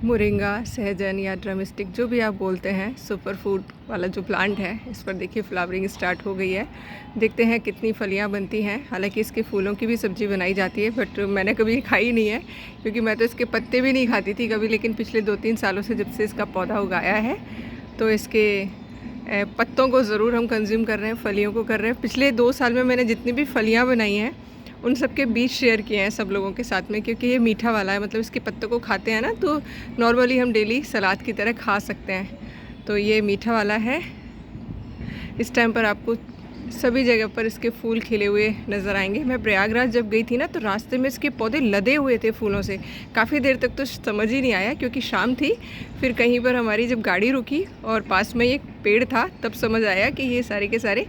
Moringa, सहजन या drumstick जो भी आप बोलते हैं, सुपर फूड वाला जो प्लांट है, इस पर देखिए फ्लावरिंग स्टार्ट हो गई है। देखते हैं कितनी फलियां बनती हैं। हालांकि इसके फूलों की भी सब्ज़ी बनाई जाती है, बट मैंने कभी खाई नहीं है क्योंकि मैं तो इसके पत्ते भी नहीं खाती थी कभी। लेकिन पिछले 2-3 सालों से जब से इसका पौधा उगाया है तो इसके पत्तों को ज़रूर हम कंज्यूम कर रहे हैं, फलियों को कर रहे हैं। पिछले 2 साल में मैंने जितनी भी फलियाँ बनाई हैं उन सब के बीज शेयर किए हैं सब लोगों के साथ में, क्योंकि ये मीठा वाला है। मतलब इसके पत्तों को खाते हैं ना तो नॉर्मली हम डेली सलाद की तरह खा सकते हैं। तो ये मीठा वाला है। इस टाइम पर आपको सभी जगह पर इसके फूल खिले हुए नज़र आएंगे। मैं प्रयागराज जब गई थी ना तो रास्ते में इसके पौधे लदे हुए थे फूलों से। काफ़ी देर तक तो समझ ही नहीं आया क्योंकि शाम थी। फिर कहीं पर हमारी जब गाड़ी रुकी और पास में एक पेड़ था तब समझ आया कि ये सारे के सारे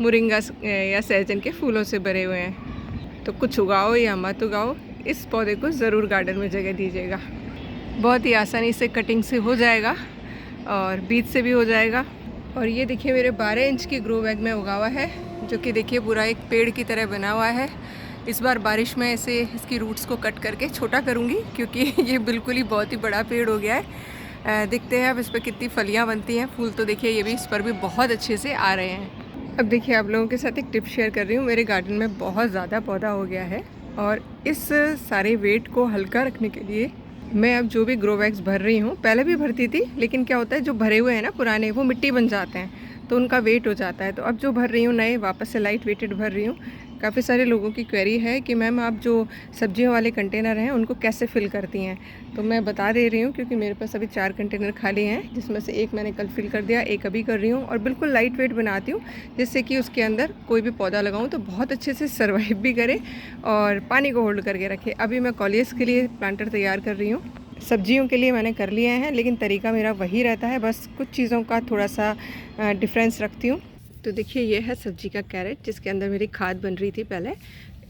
मोरिंगा या सहजन के फूलों से भरे हुए हैं। तो कुछ उगाओ या मत उगाओ, इस पौधे को ज़रूर गार्डन में जगह दीजिएगा। बहुत ही आसानी से कटिंग से हो जाएगा और बीज से भी हो जाएगा। और ये देखिए मेरे 12 इंच की ग्रो बैग में उगा हुआ है, जो कि देखिए पूरा एक पेड़ की तरह बना हुआ है। इस बार बारिश में ऐसे इसकी रूट्स को कट करके छोटा करूँगी क्योंकि ये बिल्कुल ही बहुत ही बड़ा पेड़ हो गया है। देखते हैं अब इस पर कितनी फलियाँ बनती हैं। फूल तो देखिए ये भी इस पर भी बहुत अच्छे से आ रहे हैं। अब देखिए आप लोगों के साथ एक टिप शेयर कर रही हूँ। मेरे गार्डन में बहुत ज़्यादा पौधा हो गया है और इस सारे वेट को हल्का रखने के लिए मैं अब जो भी ग्रो बैग्स भर रही हूँ, पहले भी भरती थी लेकिन क्या होता है जो भरे हुए हैं ना पुराने, वो मिट्टी बन जाते हैं तो उनका वेट हो जाता है। तो अब जो भर रही हूँ नए, वापस से लाइट वेटेड भर रही हूँ। काफ़ी सारे लोगों की क्वेरी है कि मैम आप जो सब्जियों वाले कंटेनर हैं उनको कैसे फिल करती हैं। तो मैं बता दे रही हूँ क्योंकि मेरे पास अभी 4 कंटेनर खाली हैं, जिसमें से एक मैंने कल फिल कर दिया, एक अभी कर रही हूँ। और बिल्कुल लाइट वेट बनाती हूँ जिससे कि उसके अंदर कोई भी पौधा लगाऊँ तो बहुत अच्छे से सर्वाइव भी करे और पानी को होल्ड करके रखे। अभी मैं कॉलियस के लिए प्लांटर तैयार कर रही हूँ। सब्जियों के लिए मैंने कर लिए हैं लेकिन तरीका मेरा वही रहता है, बस कुछ चीज़ों का थोड़ा सा डिफरेंस रखती हूँ। तो देखिए ये है सब्जी का कैरेट जिसके अंदर मेरी खाद बन रही थी पहले।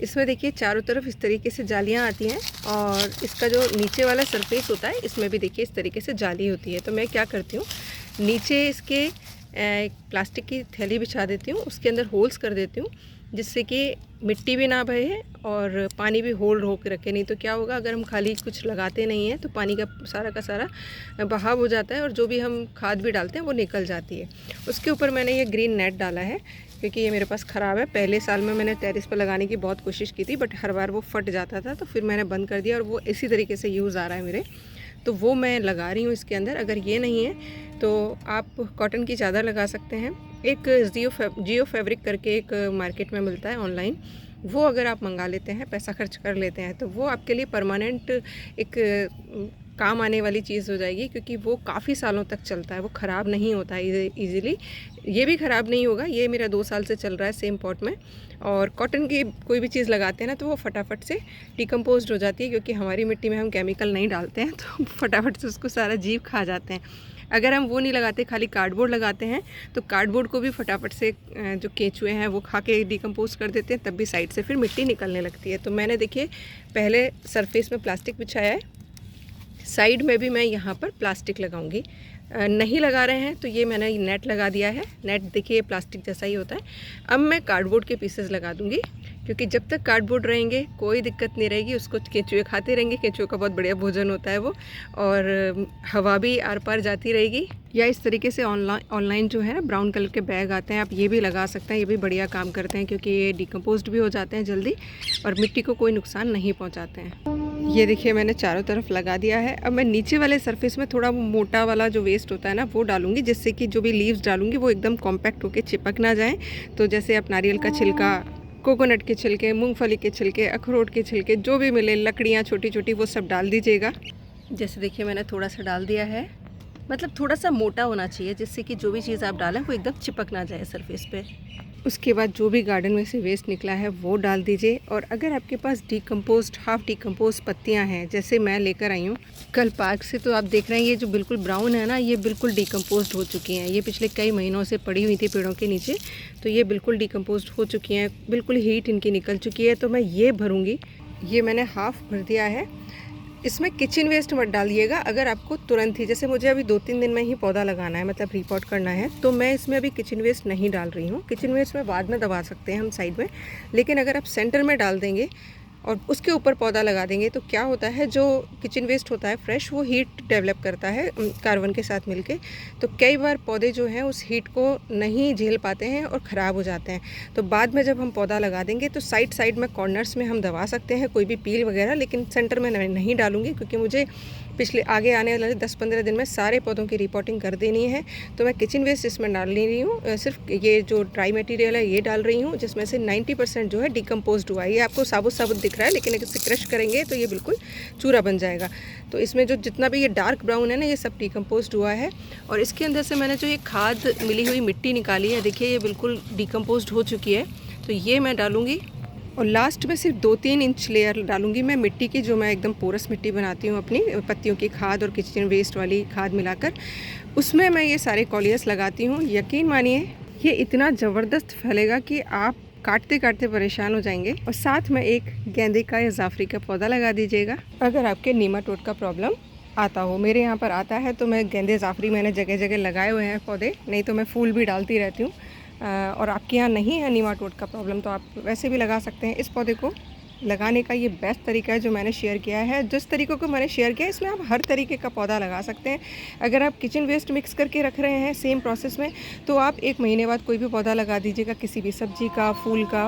इसमें देखिए चारों तरफ इस तरीके से जालियाँ आती हैं और इसका जो नीचे वाला सरफेस होता है इसमें भी देखिए इस तरीके से जाली होती है। तो मैं क्या करती हूँ, नीचे इसके प्लास्टिक की थैली बिछा देती हूँ, उसके अंदर होल्स कर देती हूँ जिससे कि मिट्टी भी ना बहे और पानी भी होल्ड होकर रखे। नहीं तो क्या होगा, अगर हम खाली कुछ लगाते नहीं हैं तो पानी का सारा बहाव हो जाता है और जो भी हम खाद भी डालते हैं वो निकल जाती है। उसके ऊपर मैंने ये ग्रीन नेट डाला है क्योंकि ये मेरे पास ख़राब है। पहले साल में मैंने टेरेस पर लगाने की बहुत कोशिश की थी बट हर बार वो फट जाता था, तो फिर मैंने बंद कर दिया और वो इसी तरीके से यूज़ आ रहा है मेरे। तो वो मैं लगा रही हूँ इसके अंदर। अगर ये नहीं है तो आप कॉटन की चादर लगा सकते हैं। एक जियो फैब्रिक करके एक मार्केट में मिलता है ऑनलाइन, वो अगर आप मंगा लेते हैं, पैसा खर्च कर लेते हैं, तो वो आपके लिए परमानेंट एक काम आने वाली चीज़ हो जाएगी क्योंकि वो काफ़ी सालों तक चलता है, वो ख़राब नहीं होता है ईज़िली। ये भी ख़राब नहीं होगा, ये मेरा 2 साल से चल रहा है सेम पॉट में। और कॉटन की कोई भी चीज़ लगाते हैं ना तो वो फटाफट से डिकम्पोज हो जाती है क्योंकि हमारी मिट्टी में हम केमिकल नहीं डालते हैं तो फटाफट से उसको सारा जीव खा जाते हैं। अगर हम वो नहीं लगाते, खाली कार्डबोर्ड लगाते हैं, तो कार्डबोर्ड को भी फटाफट से जो केंचुए हैं वो खा के डिकम्पोज कर देते हैं, तब भी साइड से फिर मिट्टी निकलने लगती है। तो मैंने देखिए पहले सरफेस में प्लास्टिक बिछाया है, साइड में भी मैं यहाँ पर प्लास्टिक लगाऊंगी। नहीं लगा रहे हैं तो ये मैंने नेट लगा दिया है। नेट देखिए प्लास्टिक जैसा ही होता है। अब मैं कार्डबोर्ड के पीसेस लगा दूंगी क्योंकि जब तक कार्डबोर्ड रहेंगे कोई दिक्कत नहीं रहेगी, उसको केंचुए खाते रहेंगे। केंचुओं का बहुत बढ़िया भोजन होता है वो, और हवा भी आर पार जाती रहेगी। या इस तरीके से ऑनलाइन जो है ना ब्राउन कलर के बैग आते हैं, आप ये भी लगा सकते हैं। ये भी बढ़िया काम करते हैं क्योंकि ये डिकम्पोज्ड भी हो जाते हैं जल्दी और मिट्टी को कोई नुकसान नहीं पहुँचाते हैं। ये देखिए मैंने चारों तरफ लगा दिया है। अब मैं नीचे वाले सरफेस में थोड़ा मोटा वाला जो वेस्ट होता है ना वो डालूंगी, जिससे कि जो भी लीव्स डालूंगी वो एकदम कॉम्पैक्ट होके चिपक ना जाएं। तो जैसे आप नारियल का छिलका, कोकोनट के छिलके, मूंगफली के छिलके, अखरोट के छिलके, जो भी मिले, लकड़ियाँ छोटी छोटी, वो सब डाल दीजिएगा। जैसे देखिए मैंने थोड़ा सा डाल दिया है, मतलब थोड़ा सा मोटा होना चाहिए जिससे कि जो भी चीज़ आप डालें वो एकदम चिपक ना जाए सरफेस पे। उसके बाद जो भी गार्डन में से वेस्ट निकला है वो डाल दीजिए। और अगर आपके पास डिकम्पोज्ड, हाफ डिकम्पोज्ड पत्तियां हैं जैसे मैं लेकर आई हूँ कल पार्क से, तो आप देख रहे हैं ये जो बिल्कुल ब्राउन है ना, ये बिल्कुल डिकम्पोज्ड हो चुकी हैं। ये पिछले कई महीनों से पड़ी हुई थी पेड़ों के नीचे, तो ये बिल्कुल डिकम्पोज्ड हो चुकी हैं, बिल्कुल हीट इनकी निकल चुकी है। तो मैं ये भरूँगी, ये मैंने हाफ भर दिया है। इसमें किचन वेस्ट मत डालिएगा। अगर आपको तुरंत ही, जैसे मुझे अभी 2-3 दिन में ही पौधा लगाना है, मतलब रिपोर्ट करना है, तो मैं इसमें अभी किचन वेस्ट नहीं डाल रही हूँ। किचन वेस्ट में बाद में दबा सकते हैं हम साइड में, लेकिन अगर आप सेंटर में डाल देंगे और उसके ऊपर पौधा लगा देंगे तो क्या होता है, जो किचन वेस्ट होता है फ्रेश, वो हीट डेवलप करता है कार्बन के साथ मिलके। तो कई बार पौधे जो हैं उस हीट को नहीं झेल पाते हैं और ख़राब हो जाते हैं। तो बाद में जब हम पौधा लगा देंगे तो साइड साइड में कॉर्नर्स में हम दबा सकते हैं कोई भी पील वगैरह, लेकिन सेंटर में नहीं डालूंगी क्योंकि मुझे पिछले आगे आने वाले 10-15 दिन में सारे पौधों की रिपोर्टिंग कर देनी है। तो मैं किचन वेस्ट इसमें डाल नहीं रही हूँ, सिर्फ ये जो ड्राई मटेरियल है ये डाल रही हूँ, जिसमें से 90% जो है डिकम्पोज्ड हुआ है। ये आपको साबुत साबुत दिख रहा है, लेकिन अगर इसे क्रश करेंगे तो ये बिल्कुल चूरा बन जाएगा। तो इसमें जो जितना भी ये डार्क ब्राउन है ना, ये सब डिकम्पोज्ड हुआ है। और इसके अंदर से मैंने जो ये खाद मिली हुई मिट्टी निकाली है, देखिए ये बिल्कुल डिकम्पोज्ड हो चुकी है। तो ये मैं डालूँगी और लास्ट में सिर्फ 2-3 इंच लेयर डालूंगी मैं मिट्टी की, जो मैं एकदम पोरस मिट्टी बनाती हूँ अपनी पत्तियों की खाद और किचन वेस्ट वाली खाद मिलाकर। उसमें मैं ये सारे कॉलियस लगाती हूँ। यकीन मानिए ये इतना ज़बरदस्त फैलेगा कि आप काटते काटते परेशान हो जाएंगे। और साथ में एक गेंदे का या जाफरी का पौधा लगा दीजिएगा। अगर आपके नीमाटोड का प्रॉब्लम आता हो, मेरे यहाँ पर आता है, तो मैं गेंदे जाफरी मैंने जगह जगह लगाए हुए हैं पौधे, नहीं तो मैं फूल भी डालती रहती हूँ। और आपके यहाँ नहीं है नीमाटोड का प्रॉब्लम तो आप वैसे भी लगा सकते हैं। इस पौधे को लगाने का ये बेस्ट तरीका है जो मैंने शेयर किया है। जिस तरीक़ों को मैंने शेयर किया है इसमें आप हर तरीके का पौधा लगा सकते हैं। अगर आप किचन वेस्ट मिक्स करके रख रहे हैं सेम प्रोसेस में, तो आप 1 महीने बाद कोई भी पौधा लगा दीजिएगा, किसी भी सब्जी का, फूल का।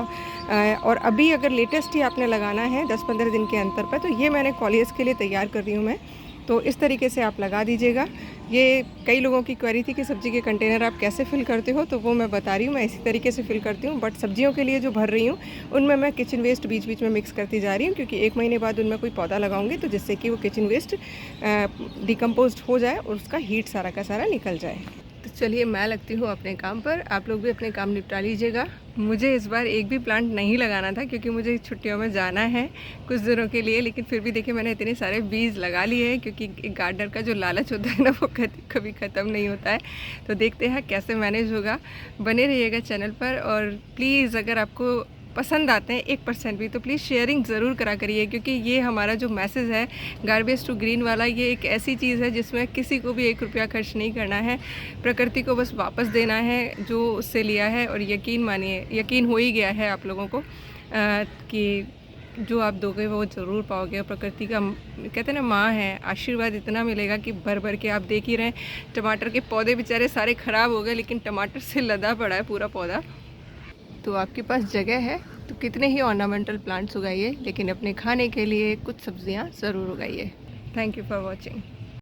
और अभी अगर लेटेस्ट ही आपने लगाना है 10-15 दिन के अंतर पर, तो ये मैंने कॉलियस के लिए तैयार कर रही हूँ मैं। तो इस तरीके से आप लगा दीजिएगा। ये कई लोगों की क्वेरी थी कि सब्जी के कंटेनर आप कैसे फिल करते हो, तो वो मैं बता रही हूँ, मैं इसी तरीके से फिल करती हूँ। बट सब्जियों के लिए जो भर रही हूँ उनमें मैं किचन वेस्ट बीच बीच में मिक्स करती जा रही हूँ, क्योंकि 1 महीने बाद उनमें कोई पौधा लगाऊंगी तो जिससे कि वो किचन वेस्ट डिकम्पोज्ड हो जाए और उसका हीट सारा का सारा निकल जाए। तो चलिए मैं लगती हूँ अपने काम पर, आप लोग भी अपने काम निपटा लीजिएगा। मुझे इस बार एक भी प्लांट नहीं लगाना था क्योंकि मुझे छुट्टियों में जाना है कुछ दिनों के लिए, लेकिन फिर भी देखिए मैंने इतने सारे बीज लगा लिए हैं, क्योंकि एक गार्डनर का जो लालच होता है ना, वो कभी ख़त्म नहीं होता है। तो देखते हैं कैसे मैनेज होगा। बने रहिएगा चैनल पर, और प्लीज़ अगर आपको पसंद आते हैं 1% भी, तो प्लीज़ शेयरिंग ज़रूर करा करिए, क्योंकि ये हमारा जो मैसेज है गार्बेज टू ग्रीन वाला, ये एक ऐसी चीज़ है जिसमें किसी को भी 1 रुपया खर्च नहीं करना है। प्रकृति को बस वापस देना है जो उससे लिया है। और यकीन मानिए, यकीन हो ही गया है आप लोगों को कि जो आप दोगे वो ज़रूर पाओगे। और प्रकृति का कहते हैं ना, माँ है, आशीर्वाद इतना मिलेगा कि भर भर के। आप देख ही रहे हैं टमाटर के पौधे बेचारे सारे ख़राब हो गए, लेकिन टमाटर से लदा पड़ा है पूरा पौधा। तो आपके पास जगह है तो कितने ही ऑर्नामेंटल प्लांट्स उगाइए, लेकिन अपने खाने के लिए कुछ सब्जियां ज़रूर उगाइए। Thank you for watching.